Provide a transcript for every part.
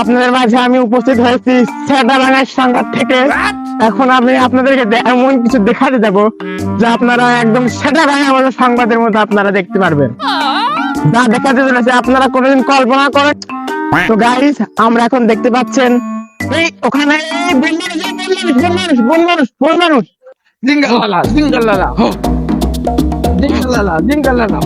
আপনাদের মাঝে আমি উপস্থিত হয়েছি সেটারাঙ্গার সংবাদ থেকে। এখন আমি আপনাদেরকে এমন কিছু দেখাতে যাব যে আপনারা একদম সেটারাঙ্গা আমাদের সংবাদের মধ্যে আপনারা দেখতে পারবেন। যা দেখাতে চলেছে আপনারা কোনোদিন কল্পনা করেন। তো গাইস, আমরা এখন দেখতে পাচ্ছেন এই ওখানে বন মানুষ জিঙ্গালালা জিঙ্গালালা হো জিঙ্গালালা জিঙ্গালালা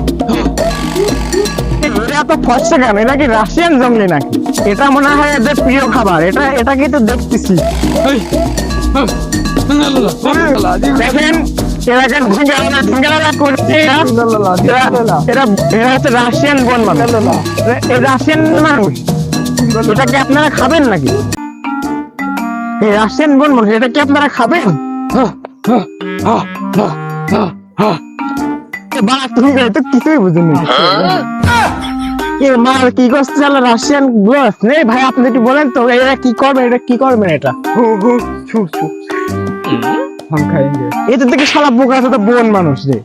এরা তো ফসছে কেন? এটা কি রাশিয়ান জঙ্গলি নাকি? এটা মনে হয় এদের প্রিয় খাবার। এটা কিন্তু দেখতেছি। জিঙ্গালালা জিঙ্গালালা দেখেন এরা ঢিঙ্গালা করছে। এরা হচ্ছে রাশিয়ান বন মানুষ। রাশিয়ান মানুষ এটাকে আপনারা খাবেন নাকি? এই রাশিয়ান বন মানুষ এটা কি আপনারা খাবেন? তুমি তো কিছুই বুঝিনি। মার কি করছে রাশিয়ান বস নেই ভাই, আপনি একটু বলেন তো এরা কি করবে? এটা কি করবেন? এটা हम खाएंगे এটা থেকে শালা বোকা আছে তো বন মানুষ রে।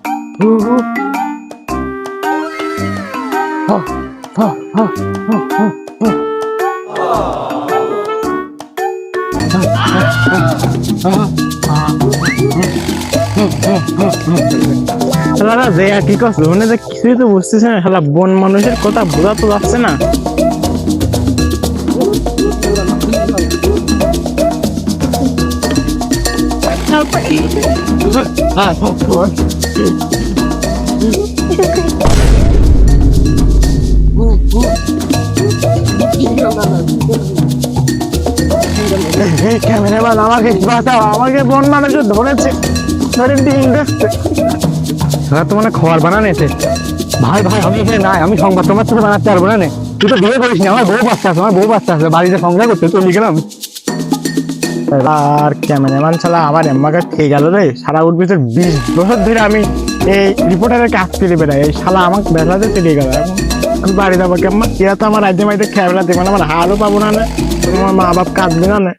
কি করছে মানে কিছুই তো বুঝতেছে না। শালা বন মানুষের কথা বোঝা তো যাচ্ছে না। ক্যামেরাম্যান আমাকে বাঁচাও, আমাকে বন মানুষ ধরেছে, ধরে ডিম দেখছে। তো মানে খবর বানানেছে ভাই ভাই আমি এখানে নাই, আমি সংবাদ তোমার সাথে বানাতে পারবো না। তুই তো বিয়ে করিস না, আমার বউ বাচ্চা আছে, আমার বউ বাচ্চা আছে, বাড়িতে সংসার করতে চলে গেলাম। আর ক্যামেরাম্যান শালা আমার এম্মাকে খেয়ে গেল রে। সারা উঠ ভিতর 20 বছর ধরে আমি এই রিপোর্টারের কাজ পেলে বেড়াই, এই শালা আমাকে বেলাতে চলে গেল। এখন আমি বাড়ি যাবো কেমন? এরা তো আমার রাজ্যে মাইতে খেয়ে বেড়াতে, মানে আমার হালও পাবো না, তোমার মা বাপ কাঁদবে না।